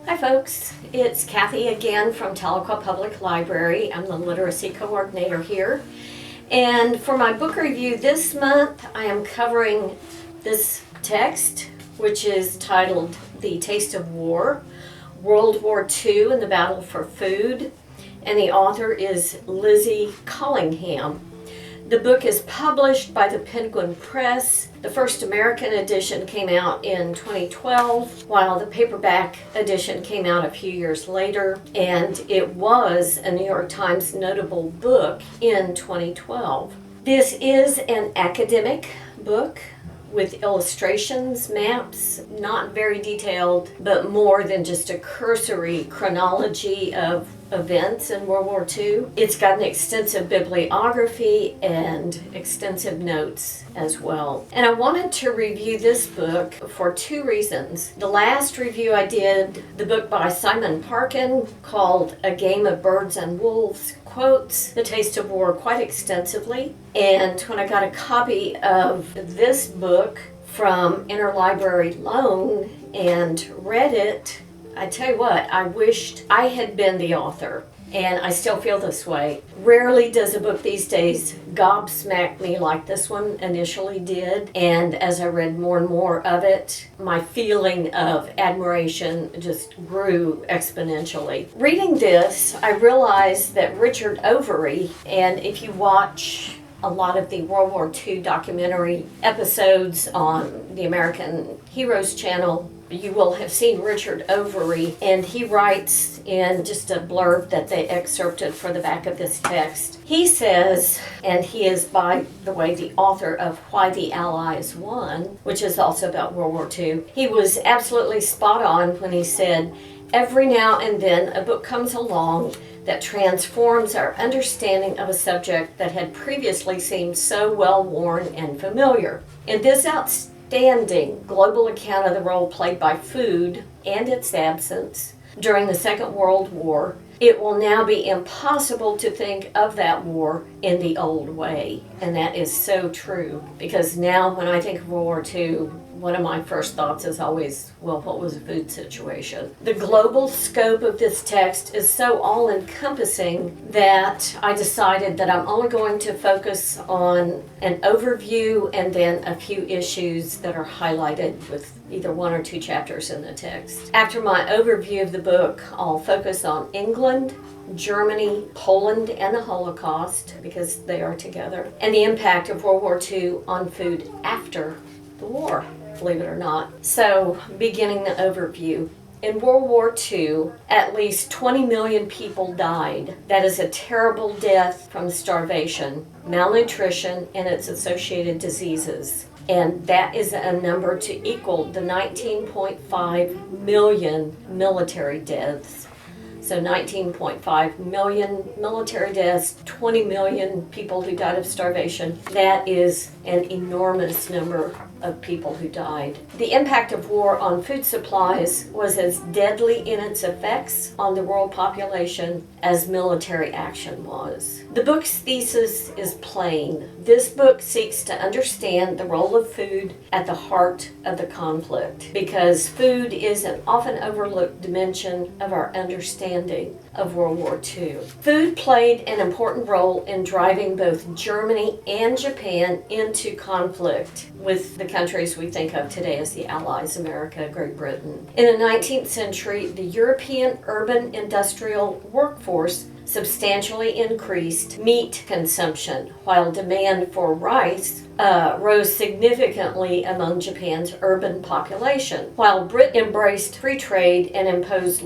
Hi folks, it's Kathy again from Tahlequah Public Library. I'm the literacy coordinator here. And for my book review this month, I am covering this text, which is titled The Taste of War, World War II and the Battle for Food. And the author is Lizzie Collingham. The book is published by the Penguin Press. The first American edition came out in 2012, while the paperback edition came out a few years later, and it was a New York Times notable book in 2012. This is an academic book with illustrations, maps, not very detailed, but more than just a cursory chronology of events in World War II. It's got an extensive bibliography and extensive notes as well. And I wanted to review this book for two reasons. The last review I did, the book by Simon Parkin called A Game of Birds and Wolves, quotes The Taste of War quite extensively. And when I got a copy of this book from Interlibrary Loan and read it, I tell you what, I wished I had been the author, and I still feel this way. Rarely does a book these days gobsmack me like this one initially did, and as I read more and more of it, my feeling of admiration just grew exponentially. Reading this, I realized that Richard Overy, and if you watch a lot of the World War II documentary episodes on the American Heroes channel, you will have seen Richard Overy, and he writes in just a blurb that they excerpted for the back of this text. He says, and he is, by the way, the author of Why the Allies Won, which is also about World War II. He was absolutely spot on when he said, "Every now and then a book comes along that transforms our understanding of a subject that had previously seemed so well-worn and familiar." In this outstanding global account of the role played by food and its absence during the Second World War, it will now be impossible to think of that war in the old way. And that is so true, because now when I think of World War II, one of my first thoughts is always, well, what was the food situation? The global scope of this text is so all-encompassing that I decided that I'm only going to focus on an overview and then a few issues that are highlighted with either one or two chapters in the text. After my overview of the book, I'll focus on England, Germany, Poland, and the Holocaust, because they are together, and the impact of World War II on food after the war, believe it or not. So, beginning the overview. In World War II, at least 20 million people died. That is a terrible death from starvation, malnutrition, and its associated diseases. And that is a number to equal the 19.5 million military deaths. So 19.5 million military deaths, 20 million people who died of starvation. That is an enormous number of people who died. The impact of war on food supplies was as deadly in its effects on the world population as military action was. The book's thesis is plain. This book seeks to understand the role of food at the heart of the conflict, because food is an often overlooked dimension of our understanding of World War II. Food played an important role in driving both Germany and Japan into conflict with the countries we think of today as the Allies, America, Great Britain. In the 19th century, the European urban industrial workforce substantially increased meat consumption, while demand for rice rose significantly among Japan's urban population. While Britain embraced free trade and imposed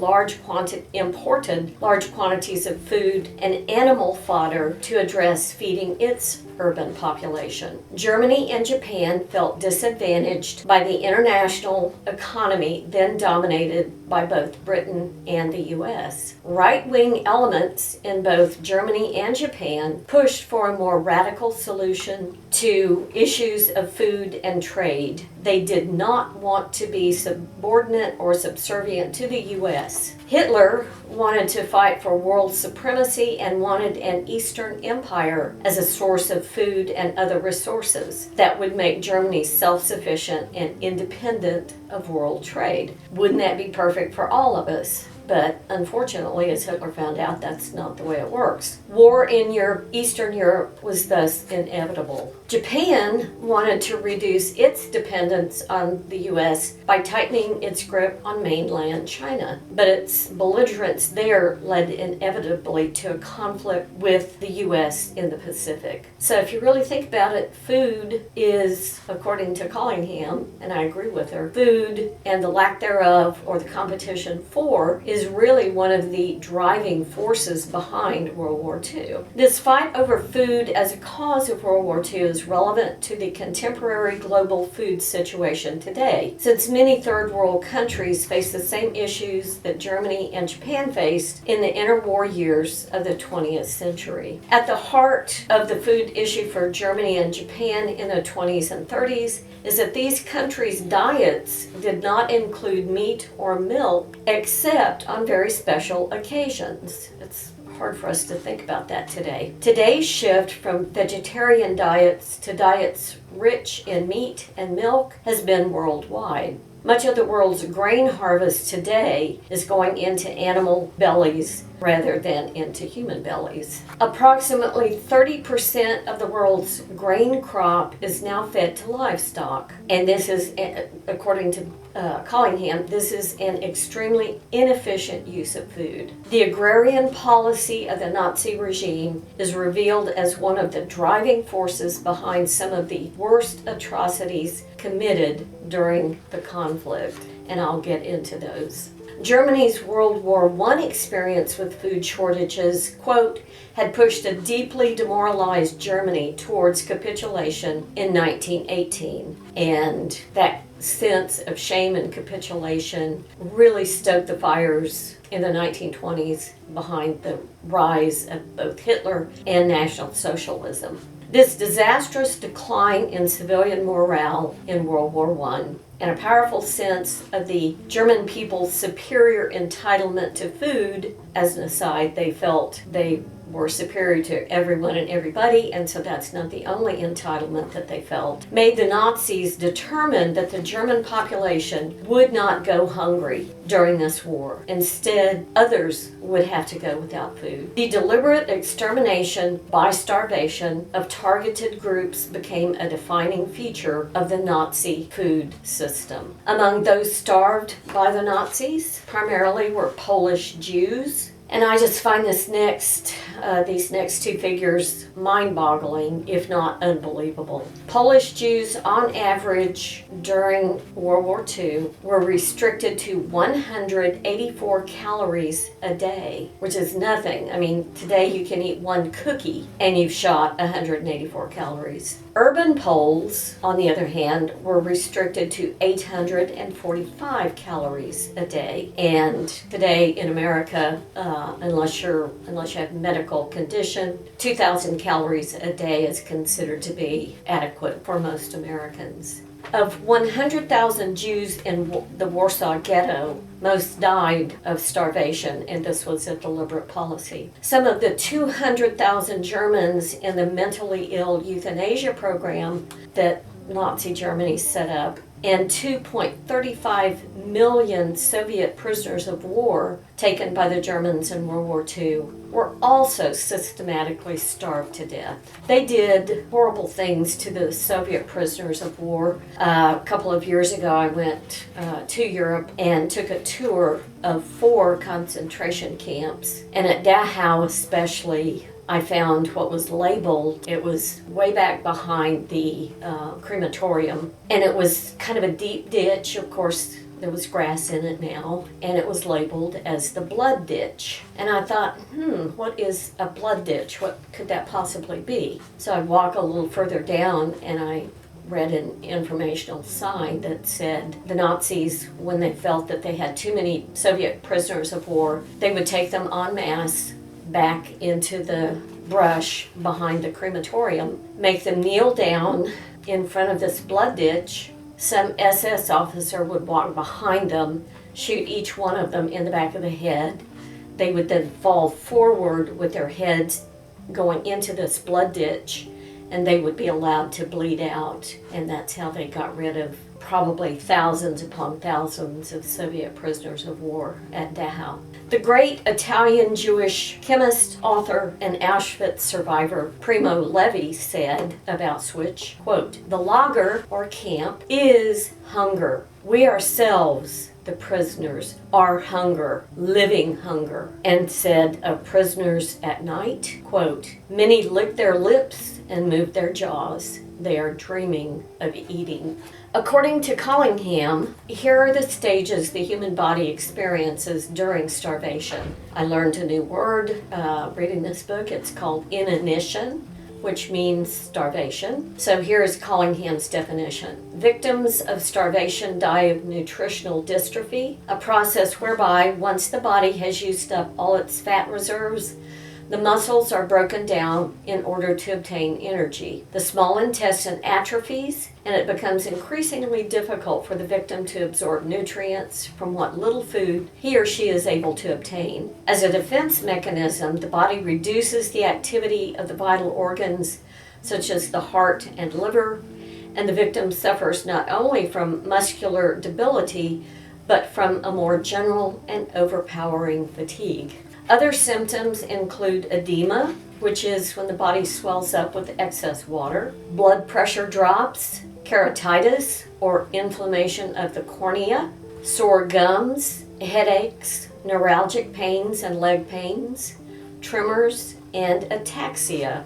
imported large quantities of food and animal fodder to address feeding its urban population. Germany and Japan felt disadvantaged by the international economy then dominated by both Britain and the U.S. Right-wing elements leaders in both Germany and Japan pushed for a more radical solution to issues of food and trade. They did not want to be subordinate or subservient to the U.S. Hitler wanted to fight for world supremacy and wanted an Eastern Empire as a source of food and other resources that would make Germany self-sufficient and independent of world trade. Wouldn't that be perfect for all of us? But unfortunately, as Hitler found out, that's not the way it works. War in Eastern Europe was thus inevitable. Japan wanted to reduce its dependence on the U.S. by tightening its grip on mainland China. But its belligerence there led inevitably to a conflict with the U.S. in the Pacific. So if you really think about it, food is, according to Collingham, and I agree with her, food and the lack thereof, or the competition for, is really one of the driving forces behind World War II. This fight over food as a cause of World War II is relevant to the contemporary global food situation today, since many third world countries face the same issues that Germany and Japan faced in the interwar years of the 20th century. At the heart of the food issue for Germany and Japan in the 20s and 30s is that these countries' diets did not include meat or milk except on very special occasions. It's hard for us to think about that today. Today's shift from vegetarian diets to diets rich in meat and milk has been worldwide. Much of the world's grain harvest today is going into animal bellies rather than into human bellies. Approximately 30% of the world's grain crop is now fed to livestock. And this is, according to Collingham, this is an extremely inefficient use of food. The agrarian policy of the Nazi regime is revealed as one of the driving forces behind some of the worst atrocities committed during the conflict, and I'll get into those. Germany's World War I experience with food shortages, quote, had pushed a deeply demoralized Germany towards capitulation in 1918. And that sense of shame and capitulation really stoked the fires in the 1920s behind the rise of both Hitler and National Socialism. This disastrous decline in civilian morale in World War I and a powerful sense of the German people's superior entitlement to food. As an aside, they felt they were superior to everyone and everybody, and so that's not the only entitlement that they felt, made the Nazis determined that the German population would not go hungry during this war. Instead, others would have to go without food. The deliberate extermination by starvation of targeted groups became a defining feature of the Nazi food system. Among those starved by the Nazis primarily were Polish Jews. And I just find these next two figures mind-boggling, if not unbelievable. Polish Jews, on average, during World War II, were restricted to 184 calories a day, which is nothing. I mean, today you can eat one cookie and you've shot 184 calories. Urban Poles, on the other hand, were restricted to 845 calories a day. And today in America, unless you have a medical condition, 2,000 calories a day is considered to be adequate for most Americans. Of 100,000 Jews in the Warsaw Ghetto, most died of starvation, and this was a deliberate policy. Some of the 200,000 Germans in the mentally ill euthanasia program that Nazi Germany set up, and 2.35 million Soviet prisoners of war taken by the Germans in World War II were also systematically starved to death. They did horrible things to the Soviet prisoners of war. A couple of years ago, I went to Europe and took a tour of 4 concentration camps, and at Dachau especially, I found what was labeled. It was way back behind the crematorium, and it was kind of a deep ditch. Of course, there was grass in it now, and it was labeled as the blood ditch. And I thought, what is a blood ditch? What could that possibly be? So I walk a little further down, and I read an informational sign that said the Nazis, when they felt that they had too many Soviet prisoners of war, they would take them en masse, back into the brush behind the crematorium, make them kneel down in front of this blood ditch. Some SS officer would walk behind them, shoot each one of them in the back of the head. They would then fall forward with their heads going into this blood ditch, and they would be allowed to bleed out. And that's how they got rid of probably thousands upon thousands of Soviet prisoners of war at Dachau. The great Italian Jewish chemist, author, and Auschwitz survivor Primo Levi said about Switch, quote, "The lager, or camp, is hunger. We ourselves, the prisoners, are hunger, living hunger." And said of prisoners at night, quote, "Many lick their lips and move their jaws. They are dreaming of eating." According to Collingham, here are the stages the human body experiences during starvation. I learned a new word reading this book. It's called inanition, which means starvation. So here's Collingham's definition. Victims of starvation die of nutritional dystrophy, a process whereby once the body has used up all its fat reserves, the muscles are broken down in order to obtain energy. The small intestine atrophies, and it becomes increasingly difficult for the victim to absorb nutrients from what little food he or she is able to obtain. As a defense mechanism, the body reduces the activity of the vital organs, such as the heart and liver, and the victim suffers not only from muscular debility, but from a more general and overpowering fatigue. Other symptoms include edema, which is when the body swells up with excess water, blood pressure drops, keratitis or inflammation of the cornea, sore gums, headaches, neuralgic pains and leg pains, tremors, and ataxia,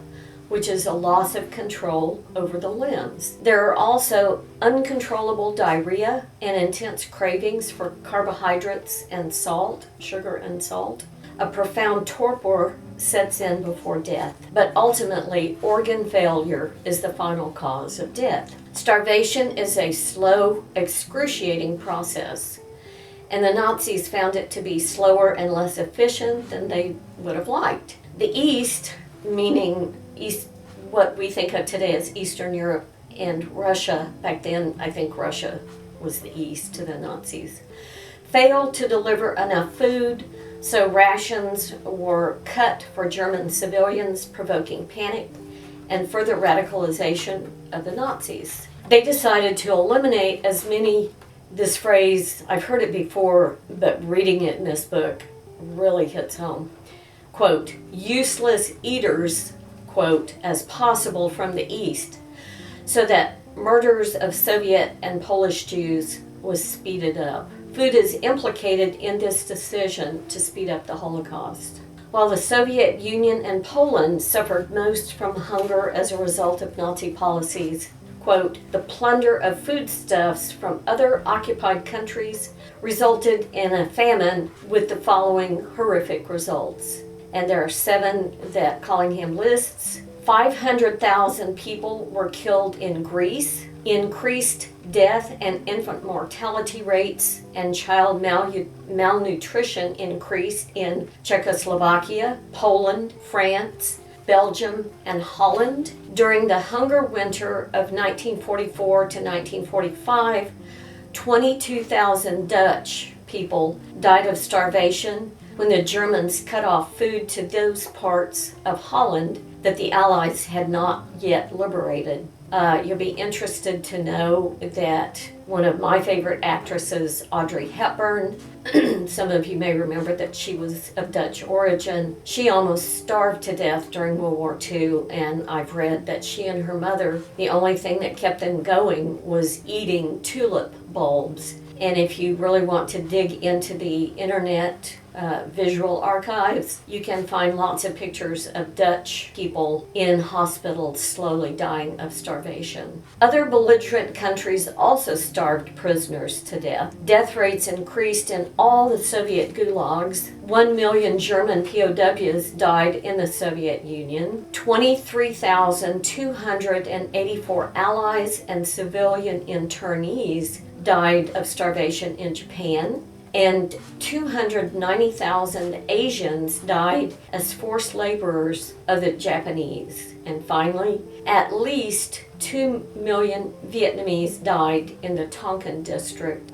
which is a loss of control over the limbs. There are also uncontrollable diarrhea and intense cravings for carbohydrates and salt, sugar and salt. A profound torpor sets in before death, but ultimately organ failure is the final cause of death. Starvation is a slow, excruciating process, and the Nazis found it to be slower and less efficient than they would have liked. The East, meaning East, what we think of today as Eastern Europe and Russia, back then I think Russia was the East to the Nazis, failed to deliver enough food, so rations were cut for German civilians, provoking panic and further radicalization of the Nazis. They decided to eliminate as many, this phrase, I've heard it before, but reading it in this book really hits home, quote, "useless eaters," quote, "as possible from the East, so that murders of Soviet and Polish Jews was speeded up. Food is implicated in this decision to speed up the Holocaust. While the Soviet Union and Poland suffered most from hunger as a result of Nazi policies, quote, "the plunder of foodstuffs from other occupied countries resulted in a famine with the following horrific results." And there are 7 that Collingham lists. 500,000 people were killed in Greece. Increased death and infant mortality rates and child malnutrition increased in Czechoslovakia, Poland, France, Belgium, and Holland. During the hunger winter of 1944 to 1945, 22,000 Dutch people died of starvation when the Germans cut off food to those parts of Holland that the Allies had not yet liberated. You'll be interested to know that one of my favorite actresses, Audrey Hepburn, some of you may remember that she was of Dutch origin. She almost starved to death during World War II, and I've read that she and her mother, the only thing that kept them going was eating tulip bulbs. And if you really want to dig into the internet visual archives, you can find lots of pictures of Dutch people in hospitals slowly dying of starvation. Other belligerent countries also starved prisoners to death. Death rates increased in all the Soviet gulags. 1 million German POWs died in the Soviet Union. 23,284 Allies and civilian internees died of starvation in Japan. and 290,000 Asians died as forced laborers of the Japanese. And finally, at least 2 million Vietnamese died in the Tonkin district,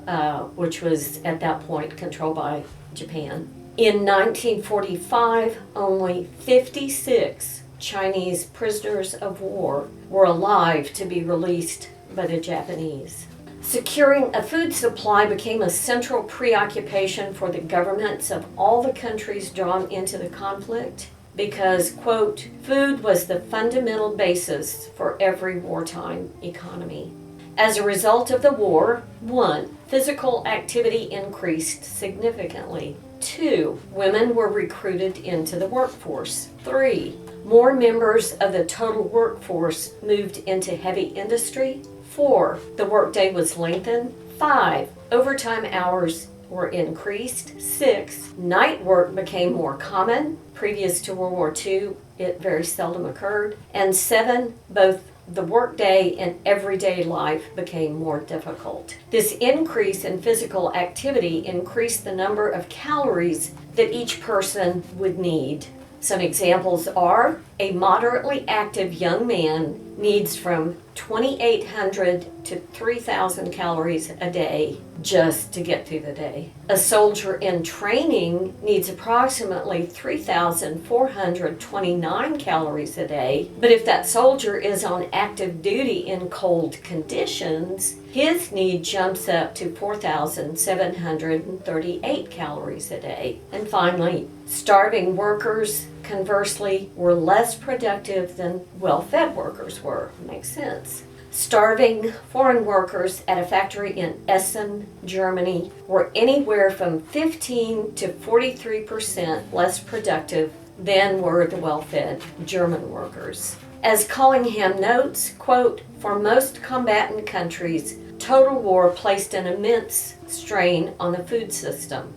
which was at that point controlled by Japan. In 1945, only 56 Chinese prisoners of war were alive to be released by the Japanese. Securing a food supply became a central preoccupation for the governments of all the countries drawn into the conflict because, quote, food was the fundamental basis for every wartime economy. As a result of the war, 1. Physical activity increased significantly. 2. Women were recruited into the workforce. 3. More members of the total workforce moved into heavy industry. 4. The workday was lengthened. 5. Overtime hours were increased. 6. Night work became more common. Previous to World War II, it very seldom occurred. And 7. Both the workday and everyday life became more difficult. This increase in physical activity increased the number of calories that each person would need. Some examples are a moderately active young man needs from 2,800 to 3,000 calories a day just to get through the day. A soldier in training needs approximately 3,429 calories a day, but if that soldier is on active duty in cold conditions, his need jumps up to 4,738 calories a day. And finally, starving workers, conversely, were less productive than well-fed workers were. Makes sense. Starving foreign workers at a factory in Essen, Germany, were anywhere from 15 to 43% less productive than were the well-fed German workers. As Collingham notes, quote, for most combatant countries, total war placed an immense strain on the food system,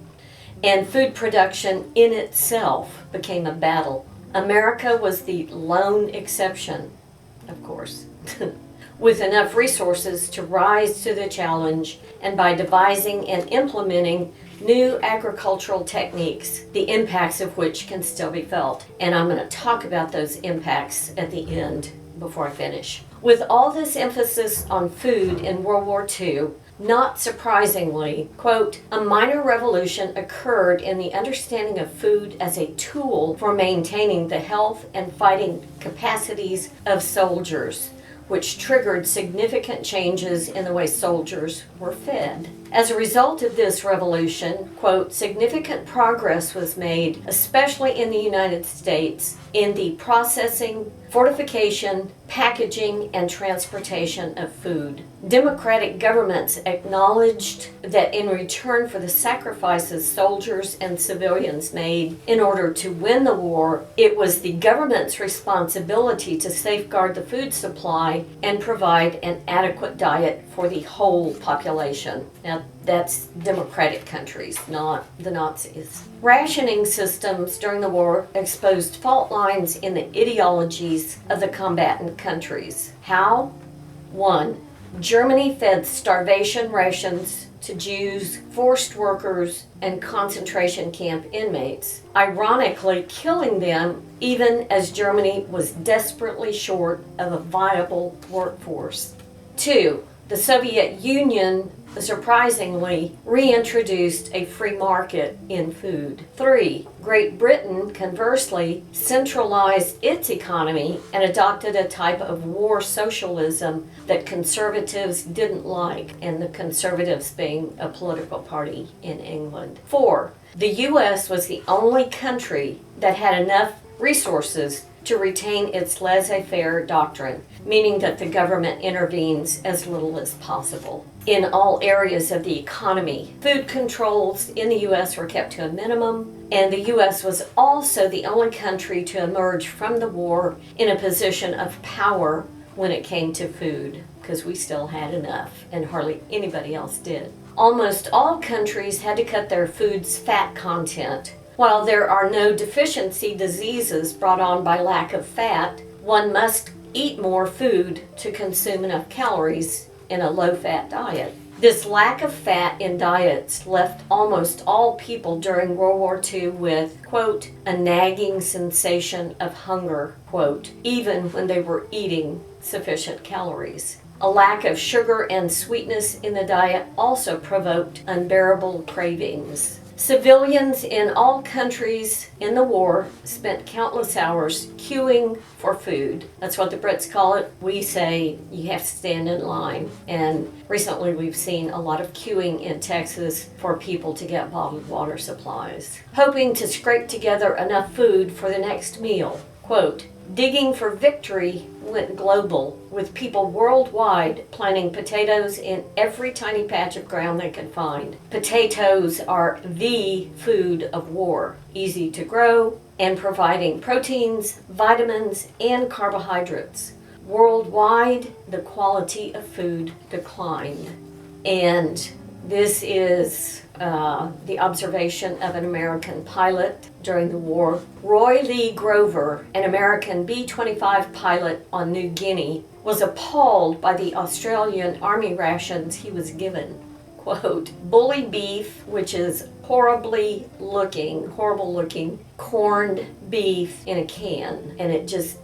and food production in itself became a battle. America was the lone exception, of course, with enough resources to rise to the challenge, and by devising and implementing new agricultural techniques, the impacts of which can still be felt. And I'm going to talk about those impacts at the end before I finish. With all this emphasis on food in World War II, not surprisingly, quote, a minor revolution occurred in the understanding of food as a tool for maintaining the health and fighting capacities of soldiers, which triggered significant changes in the way soldiers were fed. As a result of this revolution, quote, significant progress was made, especially in the United States, in the processing, fortification, packaging, and transportation of food. Democratic governments acknowledged that in return for the sacrifices soldiers and civilians made in order to win the war, it was the government's responsibility to safeguard the food supply and provide an adequate diet for the whole population. Now, that's democratic countries, not the Nazis. Rationing systems during the war exposed fault lines in the ideologies of the combatant countries. How? 1. Germany fed starvation rations to Jews, forced workers, and concentration camp inmates, ironically killing them even as Germany was desperately short of a viable workforce. 2. The Soviet Union surprisingly reintroduced a free market in food. 3. Great Britain, conversely, centralized its economy and adopted a type of war socialism that conservatives didn't like, and the conservatives being a political party in England. 4. The U.S. was the only country that had enough resources to retain its laissez-faire doctrine, meaning that the government intervenes as little as possible in all areas of the economy. Food controls in the U.S. were kept to a minimum, and the U.S. was also the only country to emerge from the war in a position of power when it came to food, because we still had enough, and hardly anybody else did. Almost all countries had to cut their food's fat content. While there are no deficiency diseases brought on by lack of fat, one must eat more food to consume enough calories in a low-fat diet. This lack of fat in diets left almost all people during World War II with, quote, a nagging sensation of hunger, quote, even when they were eating sufficient calories. A lack of sugar and sweetness in the diet also provoked unbearable cravings. Civilians in all countries in the war spent countless hours queuing for food. That's what the Brits call it. We say you have to stand in line. And recently we've seen a lot of queuing in Texas for people to get bottled water supplies, hoping to scrape together enough food for the next meal. Quote, digging for victory went global, with people worldwide planting potatoes in every tiny patch of ground they could find. Potatoes are the food of war, easy to grow and providing proteins, vitamins, and carbohydrates. Worldwide, the quality of food declined. And this is the observation of an American pilot during the war. Roy Lee Grover, an American B-25 pilot on New Guinea, was appalled by the Australian Army rations he was given. Quote, bully beef, which is horrible looking corned beef in a can, and it just,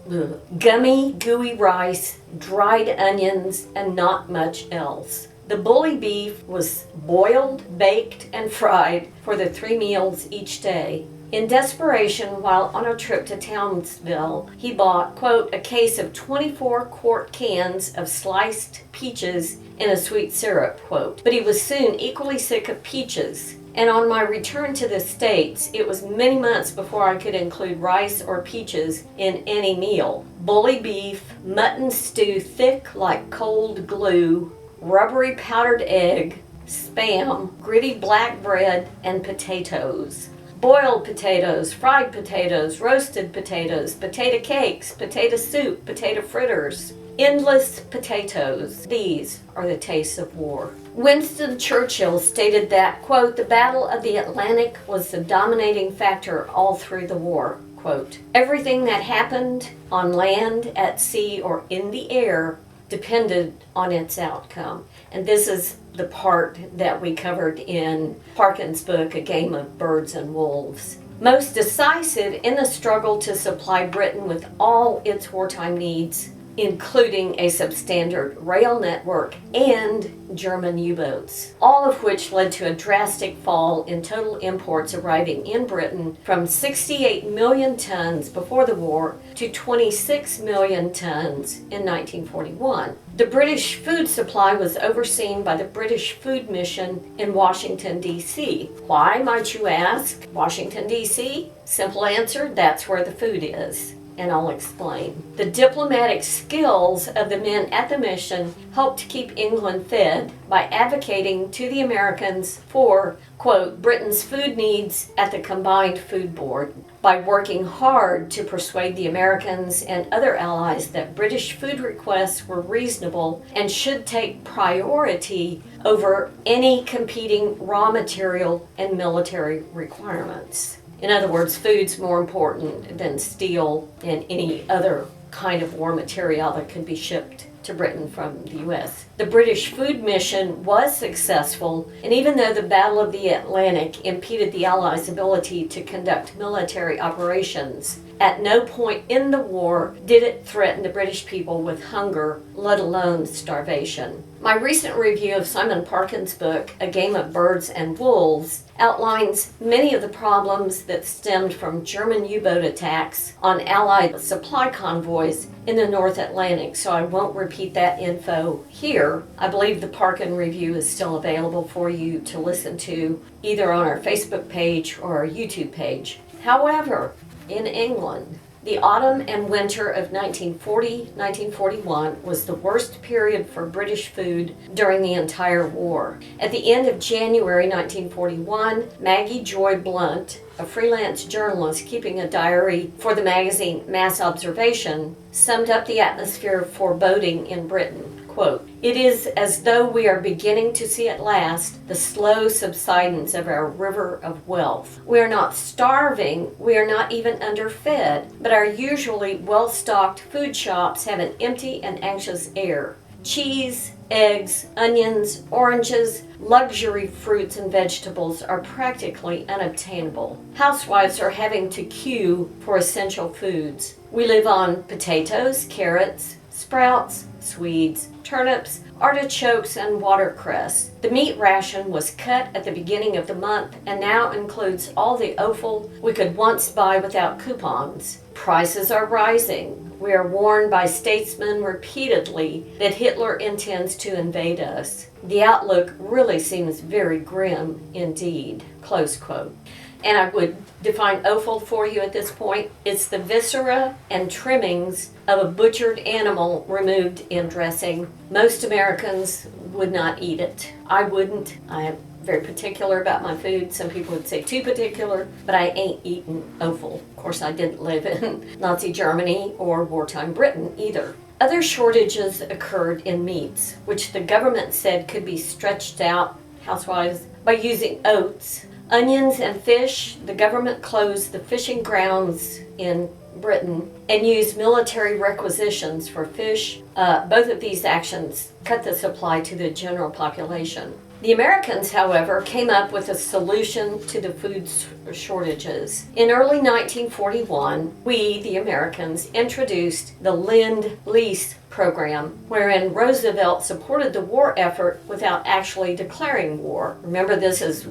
gummy, gooey rice, dried onions, and not much else. The bully beef was boiled, baked, and fried for the 3 meals each day. In desperation, while on a trip to Townsville, he bought, quote, a case of 24-quart cans of sliced peaches in a sweet syrup, quote. But he was soon equally sick of peaches. And on my return to the States, it was many months before I could include rice or peaches in any meal. Bully beef, mutton stew thick like cold glue, rubbery powdered egg, Spam, gritty black bread, and potatoes. Boiled potatoes, fried potatoes, roasted potatoes, potato cakes, potato soup, potato fritters. Endless potatoes. These are the tastes of war. Winston Churchill stated that, quote, the Battle of the Atlantic was the dominating factor all through the war. Quote, everything that happened on land, at sea, or in the air depended on its outcome. And this is the part that we covered in Parkin's book, A Game of Birds and Wolves. Most decisive in the struggle to supply Britain with all its wartime needs, including a substandard rail network and German U-boats, all of which led to a drastic fall in total imports arriving in Britain from 68 million tons before the war to 26 million tons in 1941. The British food supply was overseen by the British Food Mission in Washington, D.C. Why, might you ask? Washington, D.C.? Simple answer, that's where the food is. And I'll explain. The diplomatic skills of the men at the mission helped to keep England fed by advocating to the Americans for, quote, Britain's food needs at the Combined Food Board, by working hard to persuade the Americans and other allies that British food requests were reasonable and should take priority over any competing raw material and military requirements. In other words, food's more important than steel and any other kind of war material that could be shipped to Britain from the U.S. The British Food Mission was successful, and even though the Battle of the Atlantic impeded the Allies' ability to conduct military operations, at no point in the war did it threaten the British people with hunger, let alone starvation. My recent review of Simon Parkin's book, A Game of Birds and Wolves, outlines many of the problems that stemmed from German U-boat attacks on Allied supply convoys in the North Atlantic, so I won't repeat that info here. I believe the Parkin review is still available for you to listen to either on our Facebook page or our YouTube page. However, in England, the autumn and winter of 1940-1941 was the worst period for British food during the entire war. At the end of January 1941, Maggie Joy Blunt, a freelance journalist keeping a diary for the magazine Mass Observation, summed up the atmosphere of foreboding in Britain. Quote, it is as though we are beginning to see at last the slow subsidence of our river of wealth. We are not starving, we are not even underfed, but our usually well-stocked food shops have an empty and anxious air. Cheese, eggs, onions, oranges, luxury fruits and vegetables are practically unobtainable. Housewives are having to queue for essential foods. We live on potatoes, carrots, sprouts, Swedes, turnips, artichokes, and watercress. The meat ration was cut at the beginning of the month and now includes all the offal we could once buy without coupons. Prices are rising. We are warned by statesmen repeatedly that Hitler intends to invade us. The outlook really seems very grim indeed. Close quote. And I would define offal for you at this point. It's the viscera and trimmings of a butchered animal removed in dressing. Most Americans would not eat it. I wouldn't. I am very particular about my food. Some people would say too particular, but I ain't eating offal. Of course, I didn't live in Nazi Germany or wartime Britain either. Other shortages occurred in meats, which the government said could be stretched out, housewives, by using oats. Onions and fish, the government closed the fishing grounds in Britain and used military requisitions for fish. Both of these actions cut the supply to the general population. The Americans, however, came up with a solution to the food shortages. In early 1941, we, the Americans, introduced the Lend-Lease program, wherein Roosevelt supported the war effort without actually declaring war. Remember, this is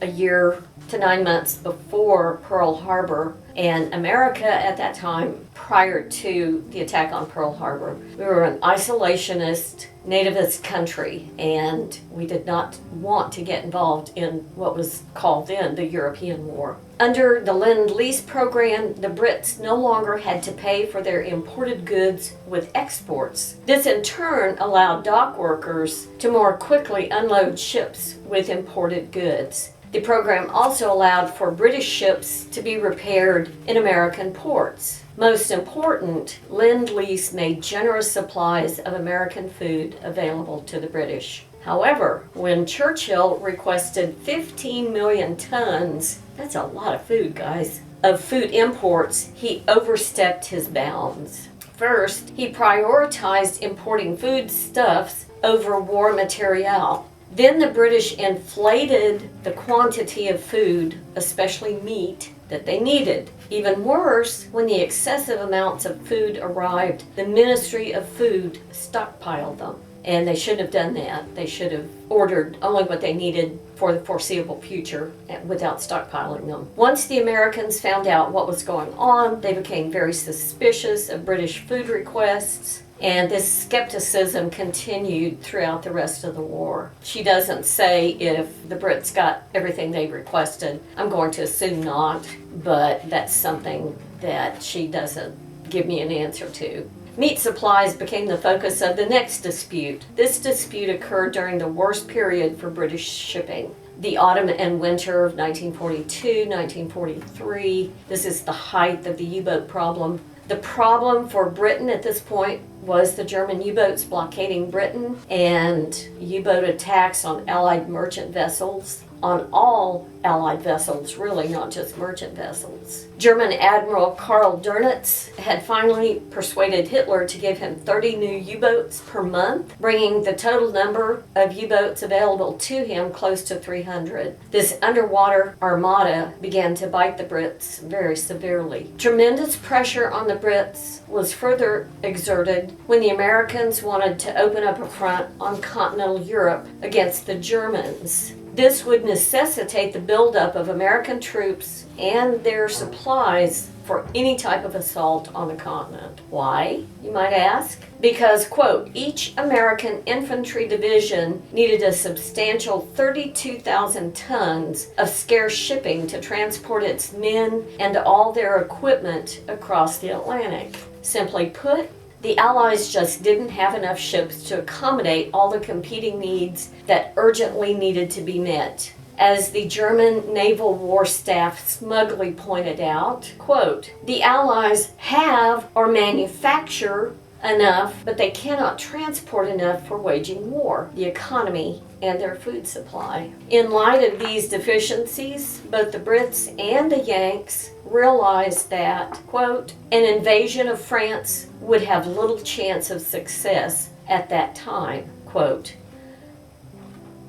a year to 9 months before Pearl Harbor, and America at that time, prior to the attack on Pearl Harbor, we were an isolationist, nativist country, and we did not want to get involved in what was called then the European War. Under the Lend-Lease program, the Brits no longer had to pay for their imported goods with exports. This in turn allowed dock workers to more quickly unload ships with imported goods. The program also allowed for British ships to be repaired in American ports. Most important, Lend-Lease made generous supplies of American food available to the British. However, when Churchill requested 15 million tons, that's a lot of food, guys, of food imports, he overstepped his bounds. First, he prioritized importing foodstuffs over war materiel. Then the British inflated the quantity of food, especially meat, that they needed. Even worse, when the excessive amounts of food arrived, the Ministry of Food stockpiled them. And they shouldn't have done that. They should have ordered only what they needed for the foreseeable future without stockpiling them. Once the Americans found out what was going on, they became very suspicious of British food requests. And this skepticism continued throughout the rest of the war. She doesn't say if the Brits got everything they requested. I'm going to assume not, but that's something that she doesn't give me an answer to. Meat supplies became the focus of the next dispute. This dispute occurred during the worst period for British shipping. The autumn and winter of 1942, 1943. This is the height of the U-boat problem. The problem for Britain at this point was the German U-boats blockading Britain and U-boat attacks on Allied merchant vessels, on all Allied vessels, really, not just merchant vessels. German Admiral Karl Dönitz had finally persuaded Hitler to give him 30 new U-boats per month, bringing the total number of U-boats available to him close to 300. This underwater armada began to bite the Brits very severely. Tremendous pressure on the Brits was further exerted when the Americans wanted to open up a front on continental Europe against the Germans. This would necessitate the buildup of American troops and their supplies for any type of assault on the continent. Why, you might ask? Because, quote, each American infantry division needed a substantial 32,000 tons of scarce shipping to transport its men and all their equipment across the Atlantic. Simply put, the Allies just didn't have enough ships to accommodate all the competing needs that urgently needed to be met. As the German Naval War Staff smugly pointed out, quote, the Allies have or manufacture enough, but they cannot transport enough for waging war, the economy, and their food supply. In light of these deficiencies, both the Brits and the Yanks realized that, quote, an invasion of France would have little chance of success at that time, quote.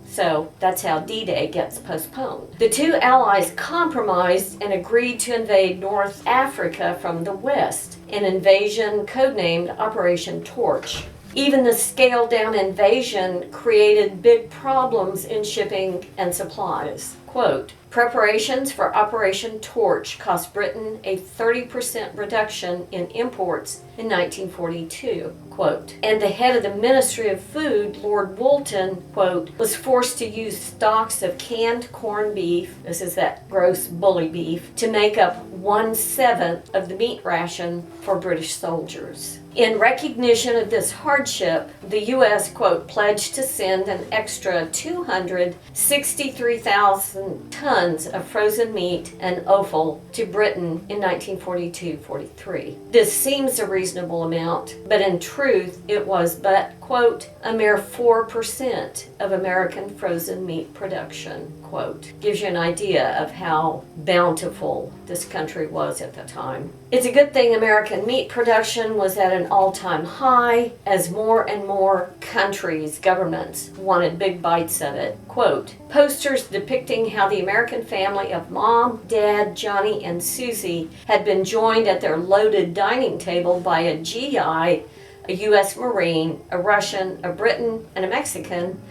So that's how D-Day gets postponed. The two allies compromised and agreed to invade North Africa from the west, an invasion codenamed Operation Torch. Even the scaled-down invasion created big problems in shipping and supplies. Quote, preparations for Operation Torch cost Britain a 30% reduction in imports in 1942, quote. And the head of the Ministry of Food, Lord Woolton, quote, was forced to use stocks of canned corned beef, this is that gross bully beef, to make up 1/7 of the meat ration for British soldiers. In recognition of this hardship, the U.S., quote, pledged to send an extra 263,000 tons of frozen meat and offal to Britain in 1942-43. This seems a reasonable amount, but in truth, it was but, quote, a mere 4% of American frozen meat production, quote. Gives you an idea of how bountiful this country was at the time. It's a good thing American meat production was at an all-time high, as more and more countries, governments, wanted big bites of it. Quote, posters depicting how the American family of Mom, Dad, Johnny, and Susie had been joined at their loaded dining table by a GI, a U.S. Marine, a Russian, a Briton, and a Mexican,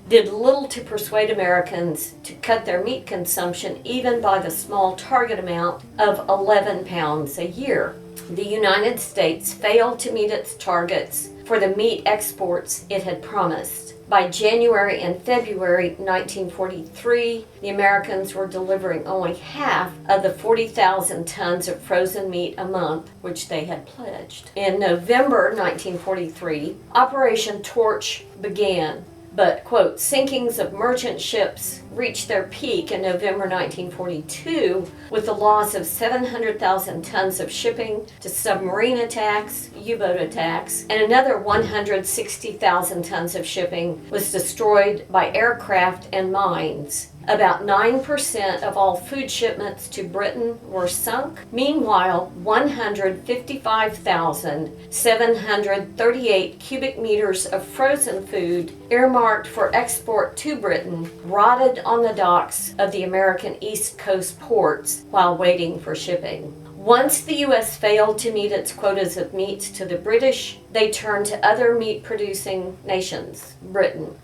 did little to persuade Americans to cut their meat consumption even by the small target amount of 11 pounds a year. The United States failed to meet its targets for the meat exports it had promised. By January and February 1943, the Americans were delivering only half of the 40,000 tons of frozen meat a month, which they had pledged. In November 1943, Operation Torch began. But, quote, sinkings of merchant ships reached their peak in November 1942 with the loss of 700,000 tons of shipping to submarine attacks, U-boat attacks, and another 160,000 tons of shipping was destroyed by aircraft and mines. About 9% of all food shipments to Britain were sunk. Meanwhile, 155,738 cubic meters of frozen food earmarked for export to Britain rotted on the docks of the American East Coast ports while waiting for shipping. Once the U.S. failed to meet its quotas of meat to the British, they turned to other meat-producing nations, Britain,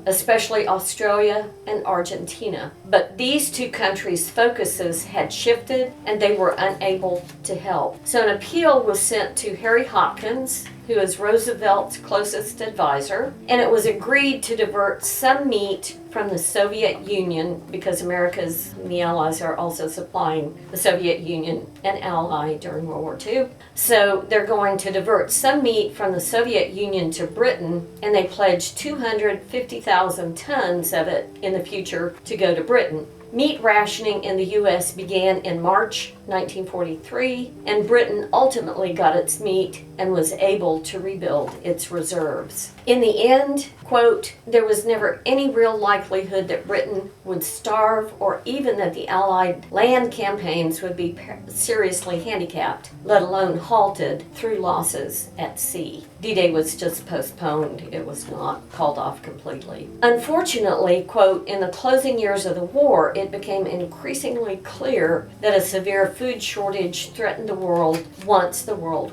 especially Australia and Argentina. But these two countries' focuses had shifted and they were unable to help. So an appeal was sent to Harry Hopkins, who is Roosevelt's closest advisor, and it was agreed to divert some meat from the Soviet Union, because America's and the Allies are also supplying the Soviet Union, an ally during World War II. So they're going to divert some meat from the Soviet Union to Britain, and they pledged 250,000 tons of it in the future to go to Britain. Meat rationing in the U.S. began in March 1943, and Britain ultimately got its meat and was able to rebuild its reserves. In the end, quote, there was never any real likelihood that Britain would starve or even that the Allied land campaigns would be seriously handicapped, let alone halted through losses at sea. D-Day was just postponed. It was not called off completely. Unfortunately, quote, in the closing years of the war, it became increasingly clear that a severe food shortage threatened the world once the war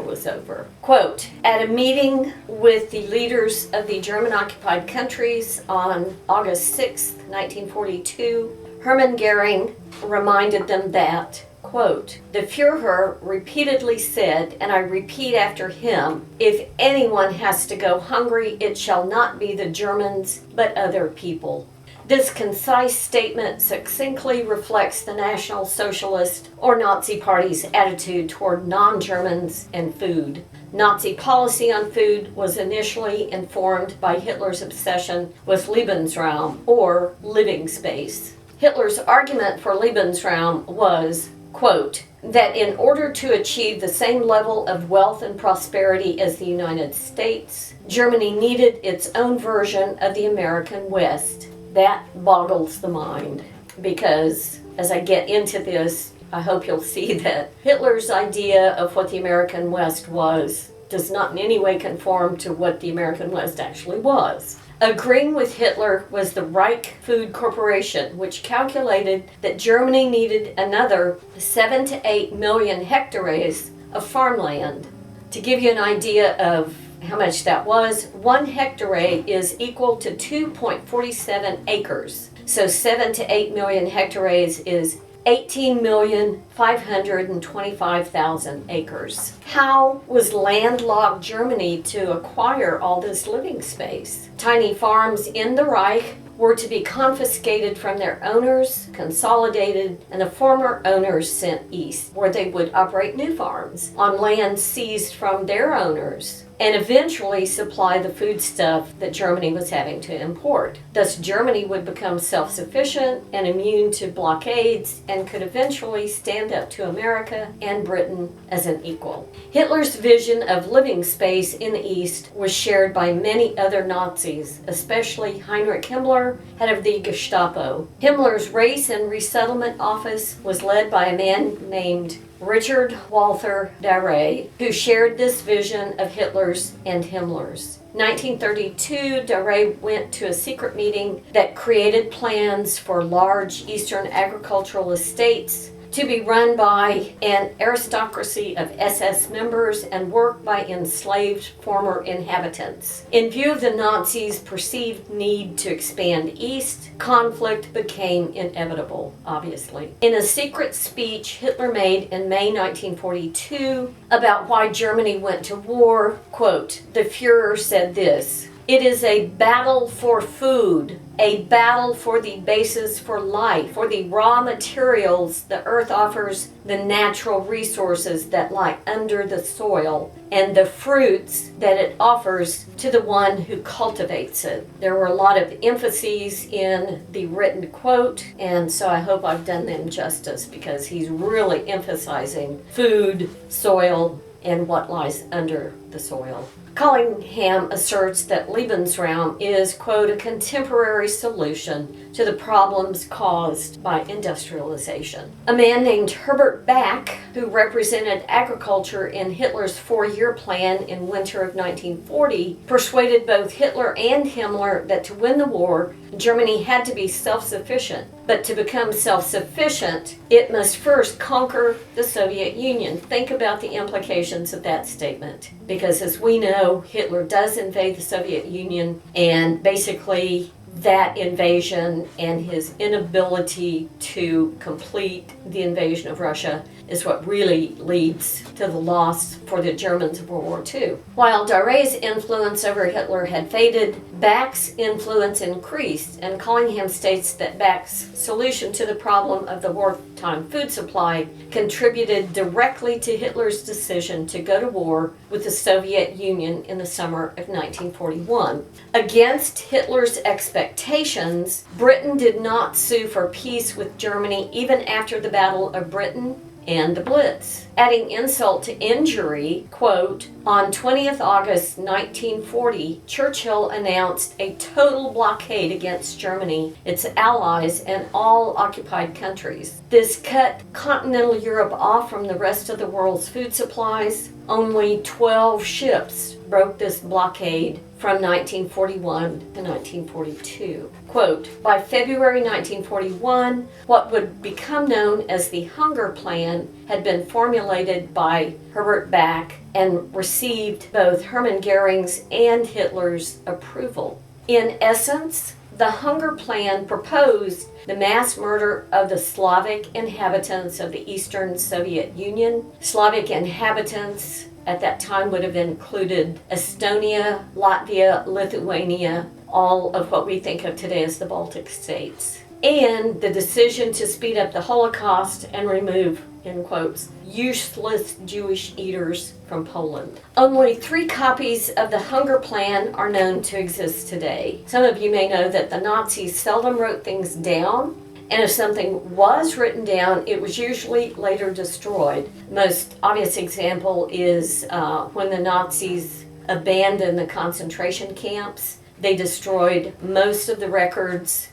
was over. Quote, at a meeting with the leaders of the German-occupied countries on August 6, 1942, Hermann Goering reminded them that, quote, the Führer repeatedly said, and I repeat after him, if anyone has to go hungry, it shall not be the Germans, but other people. This concise statement succinctly reflects the National Socialist or Nazi Party's attitude toward non-Germans and food. Nazi policy on food was initially informed by Hitler's obsession with Lebensraum, or living space. Hitler's argument for Lebensraum was, quote, that in order to achieve the same level of wealth and prosperity as the United States, Germany needed its own version of the American West. That boggles the mind, because as I get into this, I hope you'll see that Hitler's idea of what the American West was does not in any way conform to what the American West actually was. Agreeing with Hitler was the Reich Food Corporation, which calculated that Germany needed another 7 to 8 million hectares of farmland. To give you an idea of how much that was, 1 hectare is equal to 2.47 acres. So 7 to 8 million hectares is 18,525,000 acres. How was landlocked Germany to acquire all this living space? Tiny farms in the Reich were to be confiscated from their owners, consolidated, and the former owners sent east, where they would operate new farms on land seized from their owners, and eventually supply the foodstuff that Germany was having to import. Thus, Germany would become self-sufficient and immune to blockades and could eventually stand up to America and Britain as an equal. Hitler's vision of living space in the East was shared by many other Nazis, especially Heinrich Himmler, head of the Gestapo. Himmler's Race and Resettlement Office was led by a man named Richard Walther Darré, who shared this vision of Hitler's and Himmler's. 1932, Darré went to a secret meeting that created plans for large Eastern agricultural estates to be run by an aristocracy of SS members and worked by enslaved former inhabitants. In view of the Nazis' perceived need to expand east, conflict became inevitable, obviously. In a secret speech Hitler made in May 1942 about why Germany went to war, quote, the Fuhrer said this: "It is a battle for food, a battle for the basis for life, for the raw materials the earth offers, the natural resources that lie under the soil, and the fruits that it offers to the one who cultivates it." There were a lot of emphases in the written quote, and so I hope I've done them justice, because he's really emphasizing food, soil, and what lies under the soil. Collingham asserts that Lebensraum is, quote, a contemporary solution to the problems caused by industrialization. A man named Herbert Back, who represented agriculture in Hitler's 4-year plan in winter of 1940, persuaded both Hitler and Himmler that to win the war, Germany had to be self-sufficient. But to become self-sufficient, it must first conquer the Soviet Union. Think about the implications of that statement. Because as we know, Hitler does invade the Soviet Union, and basically that invasion and his inability to complete the invasion of Russia is what really leads to the loss for the Germans of World War II. While Darré's influence over Hitler had faded, Back's influence increased, and Collingham states that Back's solution to the problem of the wartime food supply contributed directly to Hitler's decision to go to war with the Soviet Union in the summer of 1941. Against Hitler's expectations, Britain did not sue for peace with Germany even after the Battle of Britain and the Blitz. Adding insult to injury, quote, on 20th August 1940, Churchill announced a total blockade against Germany, its allies, and all occupied countries. This cut continental Europe off from the rest of the world's food supplies. Only 12 ships broke this blockade from 1941 to 1942. Quote, by February 1941, what would become known as the Hunger Plan had been formulated by Herbert Back and received both Hermann Goering's and Hitler's approval. In essence, the Hunger Plan proposed the mass murder of the Slavic inhabitants of the Eastern Soviet Union. Slavic inhabitants at that time would have included Estonia, Latvia, Lithuania, all of what we think of today as the Baltic states. And the decision to speed up the Holocaust and remove, in quotes, useless Jewish eaters from Poland. Only 3 copies of the Hunger Plan are known to exist today. Some of you may know that the Nazis seldom wrote things down, and if something was written down, it was usually later destroyed. The most obvious example is when the Nazis abandoned the concentration camps. They destroyed most of the records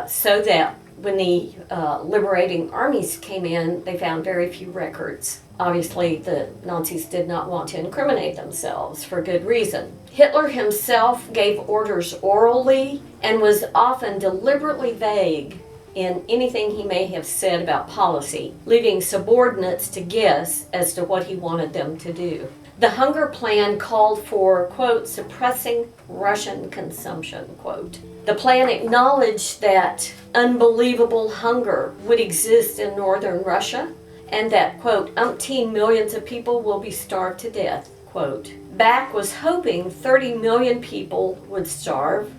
so that when the liberating armies came in, they found very few records. Obviously, the Nazis did not want to incriminate themselves for good reason. Hitler himself gave orders orally and was often deliberately vague in anything he may have said about policy, leaving subordinates to guess as to what he wanted them to do. The hunger plan called for, quote, suppressing Russian consumption, quote. The plan acknowledged that unbelievable hunger would exist in northern Russia and that, quote, umpteen millions of people will be starved to death, quote. Back was hoping 30 million people would starve,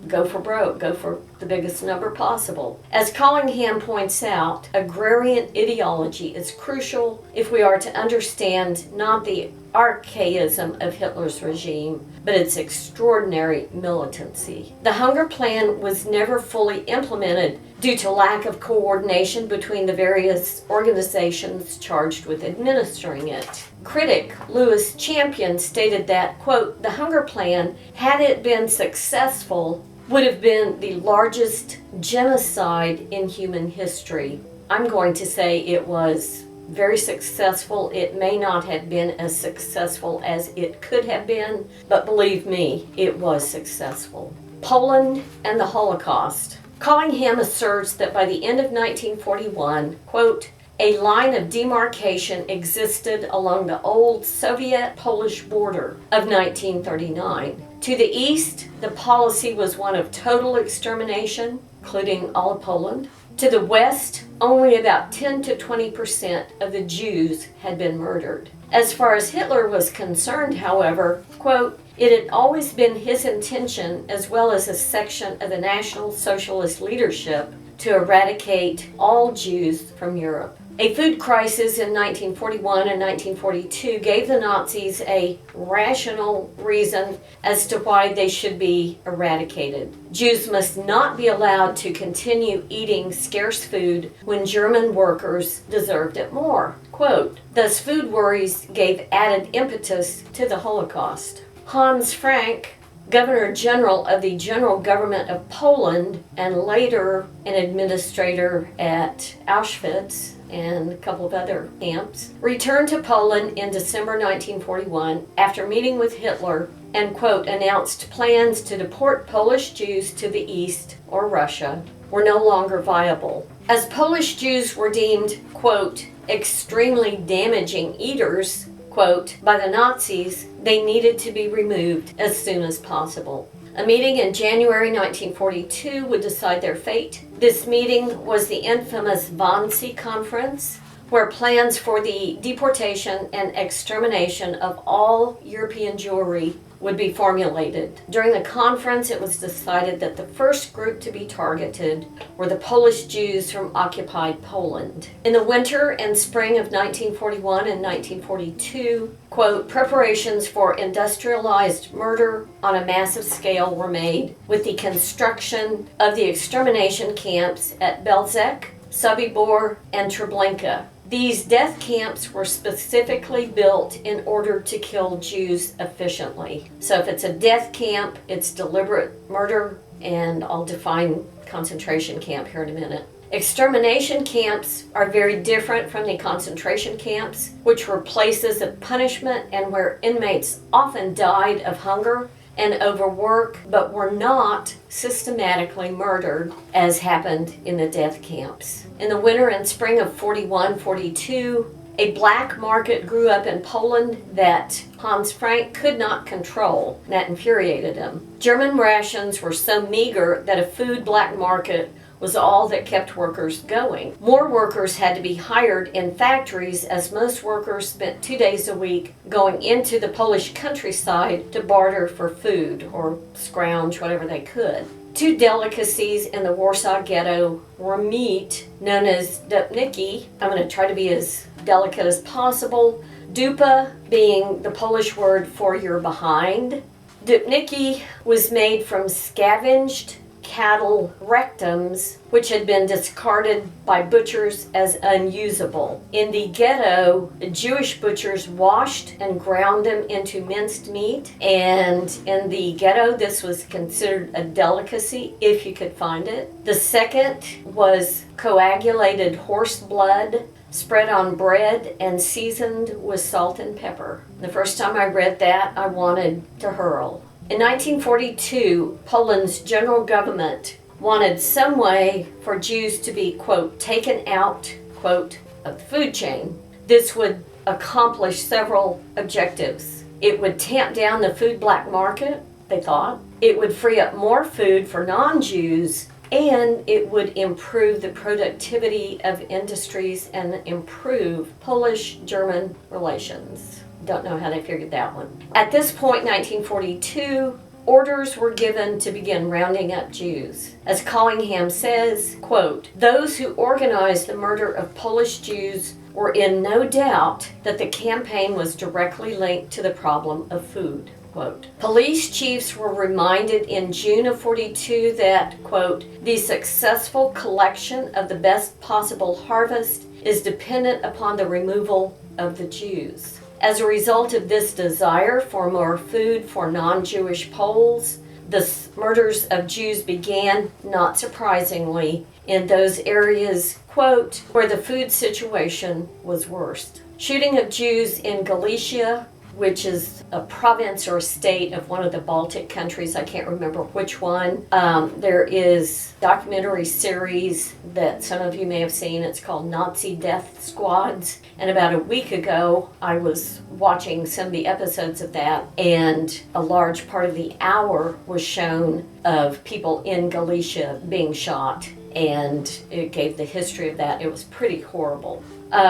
go for broke, go for the biggest number possible. As Collingham points out, agrarian ideology is crucial if we are to understand not the archaism of Hitler's regime, but its extraordinary militancy. The hunger plan was never fully implemented due to lack of coordination between the various organizations charged with administering it. Critic Louis Champion stated that, quote, the hunger plan, had it been successful, would have been the largest genocide in human history. I'm going to say it was very successful. It may not have been as successful as it could have been, but believe me, it was successful. Poland and the Holocaust. Collingham asserts that by the end of 1941, quote, a line of demarcation existed along the old Soviet-Polish border of 1939. To the east, the policy was one of total extermination, including all of Poland. To the west, only about 10 to 20% of the Jews had been murdered. As far as Hitler was concerned, however, quote, it had always been his intention, as well as a section of the National Socialist leadership, to eradicate all Jews from Europe. A food crisis in 1941 and 1942 gave the Nazis a rational reason as to why they should be eradicated. Jews must not be allowed to continue eating scarce food when German workers deserved it more. Quote, thus food worries gave added impetus to the Holocaust. Hans Frank, Governor General of the General Government of Poland and later an administrator at Auschwitz and a couple of other camps, returned to Poland in December 1941 after meeting with Hitler and, quote, announced plans to deport Polish Jews to the east or Russia were no longer viable. As Polish Jews were deemed, quote, extremely damaging eaters, quote, by the Nazis, they needed to be removed as soon as possible. A meeting in January 1942 would decide their fate. This meeting was the infamous Wannsee Conference, where plans for the deportation and extermination of all European Jewry would be formulated. During the conference, it was decided that the first group to be targeted were the Polish Jews from occupied Poland. In the winter and spring of 1941 and 1942, quote, preparations for industrialized murder on a massive scale were made with the construction of the extermination camps at Belzec, Sobibor, and Treblinka. These death camps were specifically built in order to kill Jews efficiently. So if it's a death camp, it's deliberate murder, and I'll define concentration camp here in a minute. Extermination camps are very different from the concentration camps, which were places of punishment and where inmates often died of hunger and overwork, but were not systematically murdered as happened in the death camps. In the winter and spring of 41-42, a black market grew up in Poland that Hans Frank could not control. That infuriated him. German rations were so meager that a food black market was all that kept workers going. More workers had to be hired in factories, as most workers spent 2 days a week going into the Polish countryside to barter for food or scrounge whatever they could. Two delicacies in the Warsaw Ghetto were meat, known as dupniki. I'm going to try to be as delicate as possible. Dupa being the Polish word for you're behind. Dupniki was made from scavenged cattle rectums, which had been discarded by butchers as unusable. In the ghetto, Jewish butchers washed and ground them into minced meat, and in the ghetto this was considered a delicacy if you could find it. The second was coagulated horse blood, spread on bread and seasoned with salt and pepper. The first time I read that, I wanted to hurl. In 1942, Poland's general government wanted some way for Jews to be, quote, taken out, quote, of the food chain. This would accomplish several objectives. It would tamp down the food black market, they thought. It would free up more food for non-Jews, and it would improve the productivity of industries and improve Polish-German relations. Don't know how they figured that one. At this point, 1942, orders were given to begin rounding up Jews. As Collingham says, quote, those who organized the murder of Polish Jews were in no doubt that the campaign was directly linked to the problem of food. Quote, police chiefs were reminded in June of 42 that, quote, the successful collection of the best possible harvest is dependent upon the removal of the Jews. As a result of this desire for more food for non-Jewish Poles, the murders of Jews began, not surprisingly, in those areas, quote, where the food situation was worst. Shooting of Jews in Galicia, which is a province or state of one of the Baltic countries. I can't remember which one. There is a documentary series that some of you may have seen. It's called Nazi Death Squads. And about a week ago, I was watching some of the episodes of that, and a large part of the hour was shown of people in Galicia being shot. And it gave the history of that. It was pretty horrible.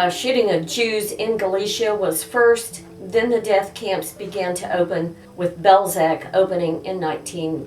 Shooting of Jews in Galicia was first. Then the death camps began to open, with Belzec opening in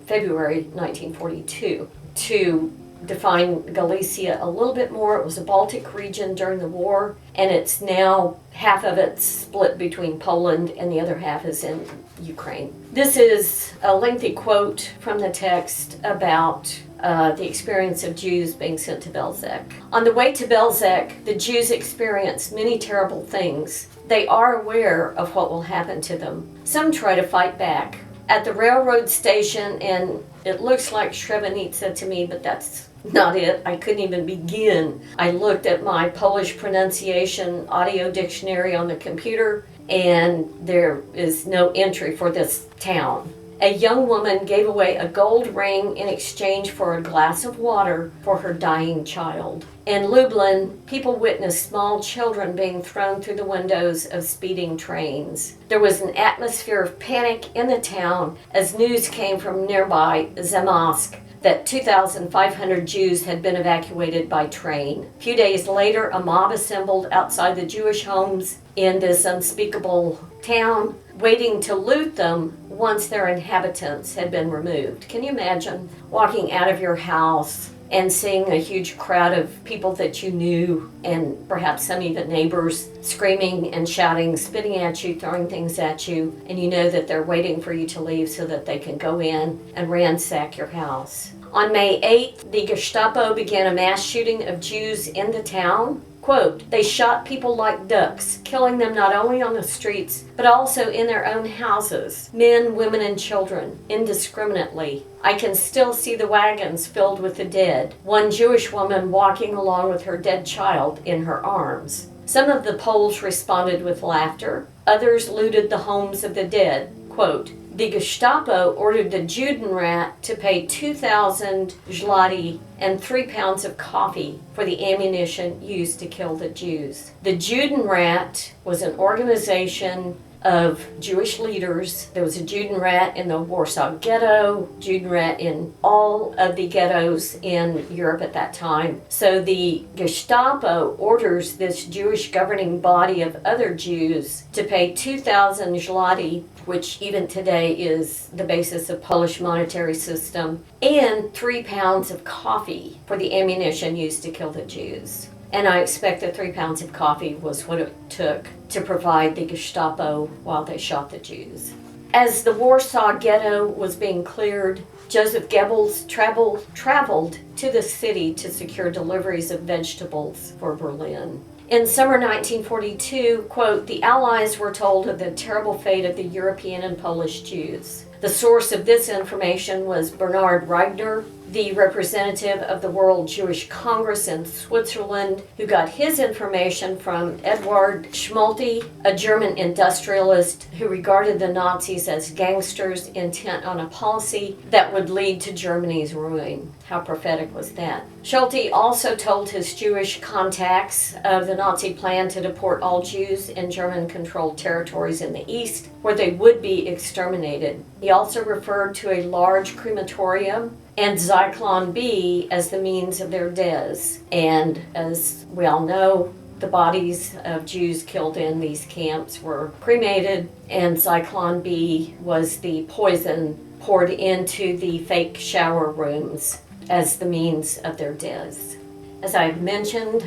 February 1942. To define Galicia a little bit more, it was a Baltic region during the war, and it's now half of it's split between Poland and the other half is in Ukraine. This is a lengthy quote from the text about the experience of Jews being sent to Belzec. On the way to Belzec, the Jews experienced many terrible things. They are aware of what will happen to them. Some try to fight back. At the railroad station, and it looks like Srebrenica to me, but that's not it. I couldn't even begin. I looked at my Polish pronunciation audio dictionary on the computer, and there is no entry for this town. A young woman gave away a gold ring in exchange for a glass of water for her dying child. In Lublin, people witnessed small children being thrown through the windows of speeding trains. There was an atmosphere of panic in the town as news came from nearby Zamość that 2,500 Jews had been evacuated by train. A few days later, a mob assembled outside the Jewish homes in this unspeakable town, waiting to loot them once their inhabitants had been removed. Can you imagine walking out of your house and seeing a huge crowd of people that you knew, and perhaps some even neighbors, screaming and shouting, spitting at you, throwing things at you, and you know that they're waiting for you to leave so that they can go in and ransack your house. On May 8th, the Gestapo began a mass shooting of Jews in the town. Quote, they shot people like ducks, killing them not only on the streets, but also in their own houses, men, women, and children, indiscriminately. I can still see the wagons filled with the dead, one Jewish woman walking along with her dead child in her arms. Some of the Poles responded with laughter. Others looted the homes of the dead. Quote, the Gestapo ordered the Judenrat to pay 2,000 zloty and 3 pounds of coffee for the ammunition used to kill the Jews. The Judenrat was an organization of Jewish leaders. There was a Judenrat in the Warsaw Ghetto, Judenrat in all of the ghettos in Europe at that time. So the Gestapo orders this Jewish governing body of other Jews to pay 2,000 zloty, which even today is the basis of Polish monetary system, and 3 pounds of coffee for the ammunition used to kill the Jews. And I expect that 3 pounds of coffee was what it took to provide the Gestapo while they shot the Jews. As the Warsaw Ghetto was being cleared, Joseph Goebbels traveled to the city to secure deliveries of vegetables for Berlin. In summer 1942, quote, the Allies were told of the terrible fate of the European and Polish Jews. The source of this information was Bernard Reigner, the representative of the World Jewish Congress in Switzerland, who got his information from Eduard Schmulte, a German industrialist who regarded the Nazis as gangsters intent on a policy that would lead to Germany's ruin. How prophetic was that? Schulte also told his Jewish contacts of the Nazi plan to deport all Jews in German-controlled territories in the East, where they would be exterminated. He also referred to a large crematorium and Zyklon B as the means of their deaths. And as we all know, the bodies of Jews killed in these camps were cremated, and Zyklon B was the poison poured into the fake shower rooms as the means of their deaths. As I mentioned,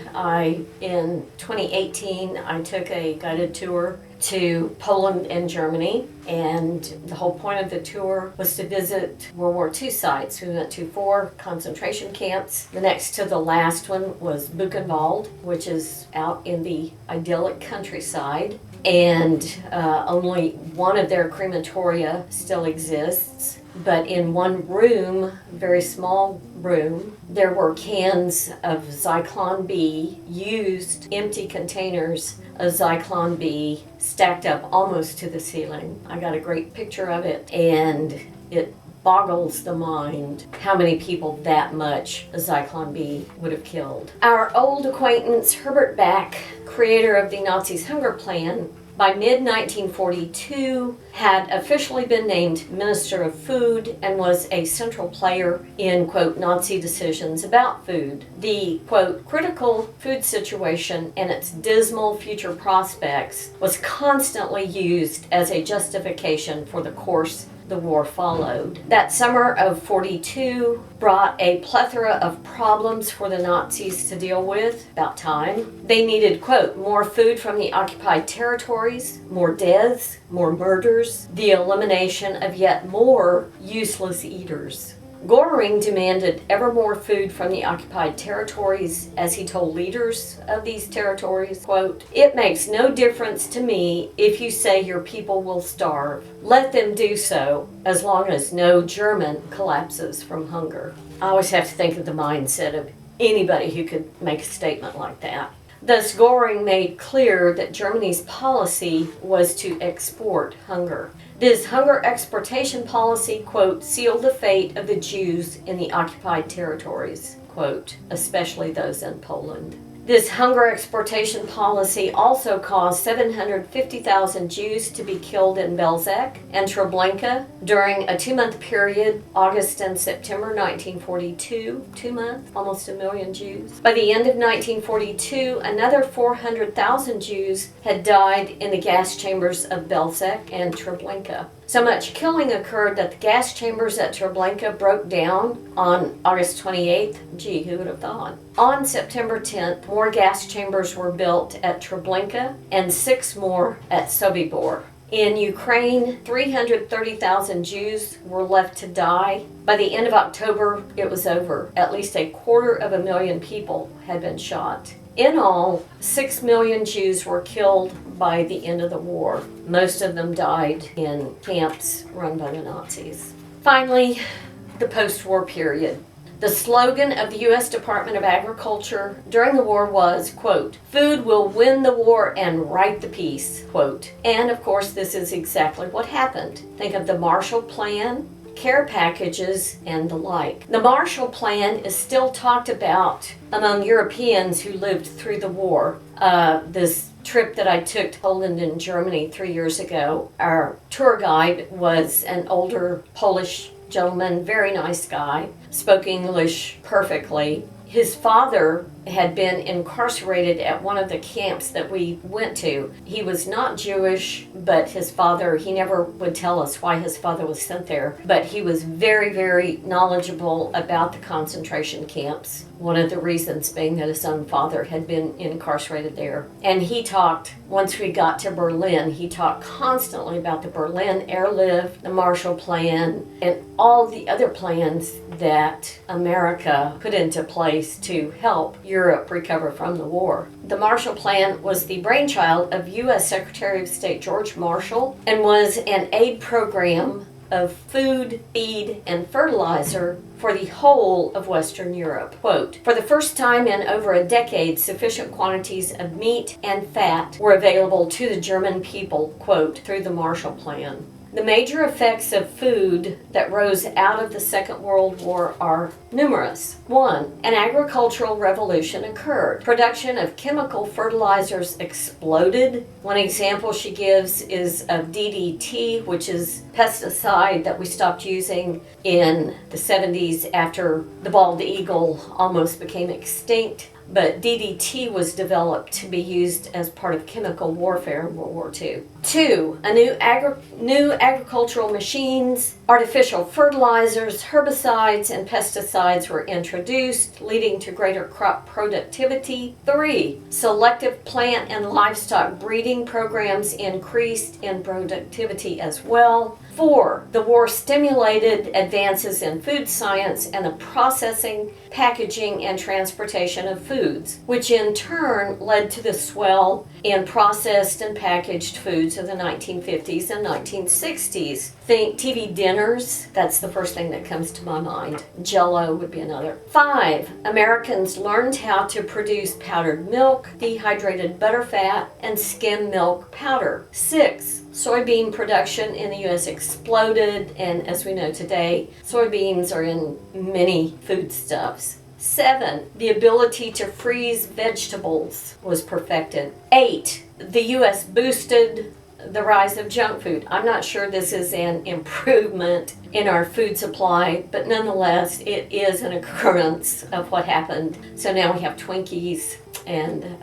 in 2018, I took a guided tour to Poland and Germany, and the whole point of the tour was to visit World War II sites. We went to 4 concentration camps. The next to the last one was Buchenwald, which is out in the idyllic countryside, and only one of their crematoria still exists. But in one room, very small room, there were cans of Zyklon B, used empty containers of Zyklon B stacked up almost to the ceiling. I got a great picture of it, and it boggles the mind how many people that much Zyklon B would have killed. Our old acquaintance Herbert Back, creator of the Nazis' hunger plan, by mid-1942 had officially been named Minister of Food and was a central player in, quote, Nazi decisions about food. The, quote, critical food situation and its dismal future prospects was constantly used as a justification for the course the war followed. That summer of 42 brought a plethora of problems for the Nazis to deal with. About time. They needed, quote, more food from the occupied territories, more deaths, more murders, the elimination of yet more useless eaters. Göring demanded ever more food from the occupied territories, as he told leaders of these territories, quote, "It makes no difference to me if you say your people will starve. Let them do so, as long as no German collapses from hunger." I always have to think of the mindset of anybody who could make a statement like that. Thus, Göring made clear that Germany's policy was to export hunger. This hunger exportation policy, quote, sealed the fate of the Jews in the occupied territories, quote, especially those in Poland. This hunger exportation policy also caused 750,000 Jews to be killed in Belzec and Treblinka during a 2-month period, August and September 1942. 2 months, almost 1 million Jews. By the end of 1942, another 400,000 Jews had died in the gas chambers of Belzec and Treblinka. So much killing occurred that the gas chambers at Treblinka broke down on August 28th. Gee, who would have thought? On September 10th, more gas chambers were built at Treblinka and 6 more at Sobibor. In Ukraine, 330,000 Jews were left to die. By the end of October, it was over. At least 250,000 people had been shot. In all, 6 million Jews were killed by the end of the war. Most of them died in camps run by the Nazis. Finally, the post-war period. The slogan of the U.S. Department of Agriculture during the war was, quote, "Food will win the war and right the peace," quote. And of course, this is exactly what happened. Think of the Marshall Plan, care packages, and the like. The Marshall Plan is still talked about among Europeans who lived through the war. This trip that I took to Poland and Germany 3 years ago, our tour guide was an older Polish gentleman, very nice guy, spoke English perfectly. His father had been incarcerated at one of the camps that we went to. He was not Jewish, but his father, he never would tell us why his father was sent there, but he was very, very knowledgeable about the concentration camps. One of the reasons being that his own father had been incarcerated there. And he talked, once we got to Berlin, he talked constantly about the Berlin airlift, the Marshall Plan, and all the other plans that America put into place to help Europe recover from the war. The Marshall Plan was the brainchild of U.S. Secretary of State George Marshall and was an aid program of food, feed, and fertilizer for the whole of Western Europe. Quote, for the first time in over a decade, sufficient quantities of meat and fat were available to the German people, quote, through the Marshall Plan. The major effects of food that rose out of the Second World War are numerous. 1. An agricultural revolution occurred. Production of chemical fertilizers exploded. One example she gives is of DDT, which is pesticide that we stopped using in the 70s after the bald eagle almost became extinct. But DDT was developed to be used as part of chemical warfare in World War II. 2. New agricultural machines, artificial fertilizers, herbicides, and pesticides were introduced, leading to greater crop productivity. 3. Selective plant and livestock breeding programs increased in productivity as well. 4. The war stimulated advances in food science and the processing, packaging, and transportation of foods, which in turn led to the swell in processed and packaged foods of the 1950s and 1960s. Think TV dinners, that's the first thing that comes to my mind. Jell-O would be another. 5. Americans learned how to produce powdered milk, dehydrated butterfat, and skim milk powder. 6. Soybean production in the U.S. exploded, and as we know today, soybeans are in many foodstuffs. 7. The ability to freeze vegetables was perfected. 8. The U.S. boosted the rise of junk food. I'm not sure this is an improvement in our food supply, but nonetheless, it is an occurrence of what happened. So now we have Twinkies and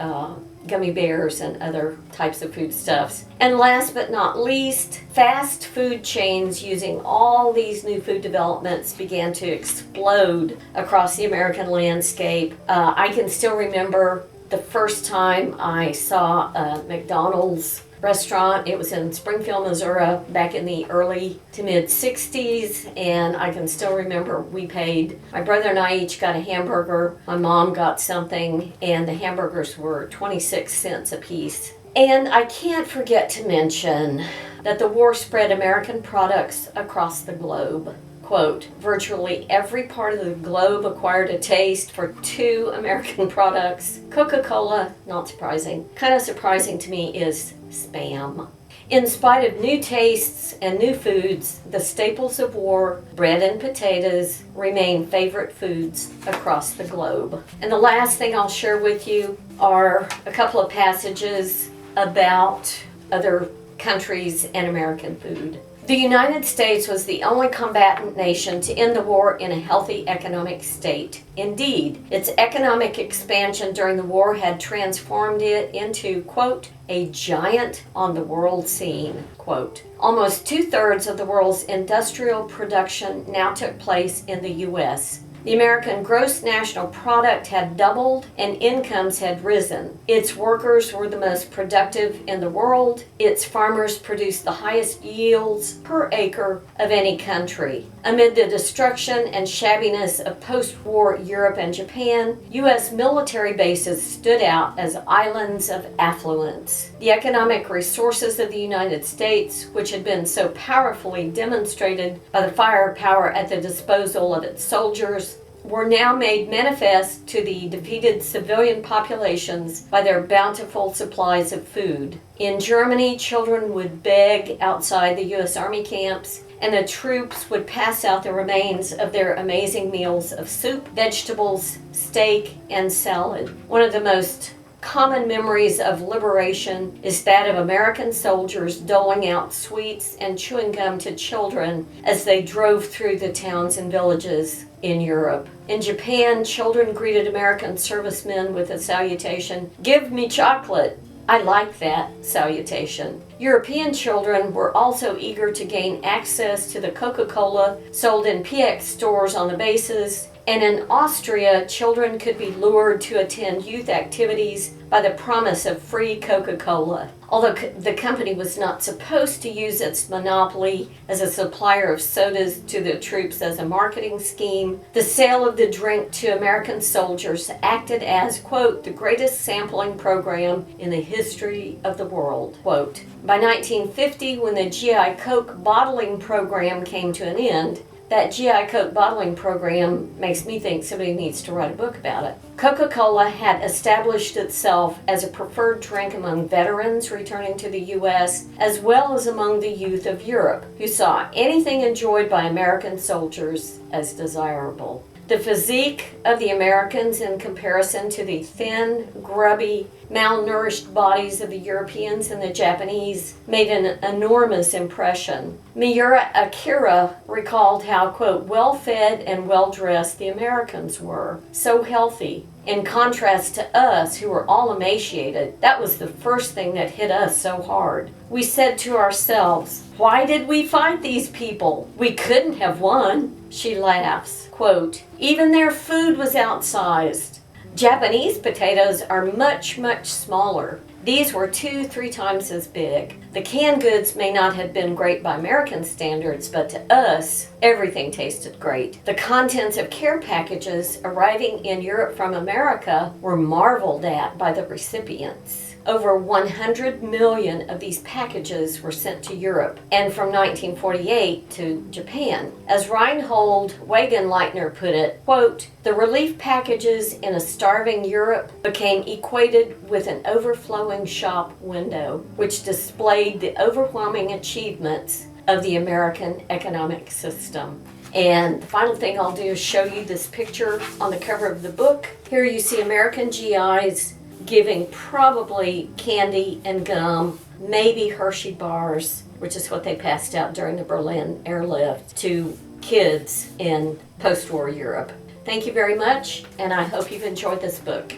gummy bears and other types of foodstuffs. And last but not least, fast food chains using all these new food developments began to explode across the American landscape. I can still remember the first time I saw a McDonald's restaurant. It was in Springfield, Missouri, back in the early to mid 60s, and I can still remember my brother and I each got a hamburger, my mom got something, and the hamburgers were 26 cents a piece. And I can't forget to mention that the war spread American products across the globe. Quote, virtually every part of the globe acquired a taste for 2 American products. Coca-Cola, not surprising. Kind of surprising to me is Spam. In spite of new tastes and new foods, the staples of war, bread and potatoes, remain favorite foods across the globe. And the last thing I'll share with you are a couple of passages about other countries and American food. The United States was the only combatant nation to end the war in a healthy economic state. Indeed, its economic expansion during the war had transformed it into, quote, a giant on the world scene, quote. Almost 2/3 of the world's industrial production now took place in the U.S. The American gross national product had doubled and incomes had risen. Its workers were the most productive in the world. Its farmers produced the highest yields per acre of any country. Amid the destruction and shabbiness of post-war Europe and Japan, U.S. military bases stood out as islands of affluence. The economic resources of the United States, which had been so powerfully demonstrated by the firepower at the disposal of its soldiers, were now made manifest to the defeated civilian populations by their bountiful supplies of food. In Germany, children would beg outside the U.S. Army camps, and the troops would pass out the remains of their amazing meals of soup, vegetables, steak, and salad. One of the most common memories of liberation is that of American soldiers doling out sweets and chewing gum to children as they drove through the towns and villages in Europe. In Japan, children greeted American servicemen with a salutation, "Give me chocolate." I like that salutation. European children were also eager to gain access to the Coca-Cola sold in PX stores on the bases, And in Austria, children could be lured to attend youth activities by the promise of free Coca-Cola. Although the company was not supposed to use its monopoly as a supplier of sodas to the troops as a marketing scheme, the sale of the drink to American soldiers acted as, quote, the greatest sampling program in the history of the world, quote. By 1950, when the GI Coke bottling program came to an end, that GI Coke bottling program makes me think somebody needs to write a book about it. Coca-Cola had established itself as a preferred drink among veterans returning to the U.S., as well as among the youth of Europe, who saw anything enjoyed by American soldiers as desirable. The physique of the Americans in comparison to the thin, grubby, malnourished bodies of the Europeans and the Japanese made an enormous impression. Miura Akira recalled how, quote, well-fed and well-dressed the Americans were, so healthy. In contrast to us, who were all emaciated, that was the first thing that hit us so hard. We said to ourselves, why did we fight these people? We couldn't have won. She laughs, quote, even their food was outsized. Japanese potatoes are much, much smaller. These were 2-3 times as big. The canned goods may not have been great by American standards, but to us, everything tasted great. The contents of care packages arriving in Europe from America were marveled at by the recipients. Over 100 million of these packages were sent to Europe, and from 1948 to Japan. As Reinhold Wagenleitner put it, quote, the relief packages in a starving Europe became equated with an overflowing shop window, which displayed the overwhelming achievements of the American economic system. And the final thing I'll do is show you this picture on the cover of the book. Here you see American GIs giving probably candy and gum, maybe Hershey bars, which is what they passed out during the Berlin airlift, to kids in post-war Europe. Thank you very much, and I hope you've enjoyed this book.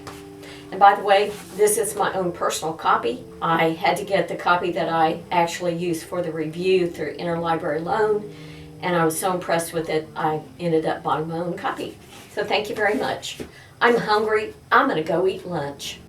And by the way, this is my own personal copy. I had to get the copy that I actually used for the review through interlibrary loan, and I was so impressed with it, I ended up buying my own copy. So thank you very much. I'm hungry. I'm going to go eat lunch.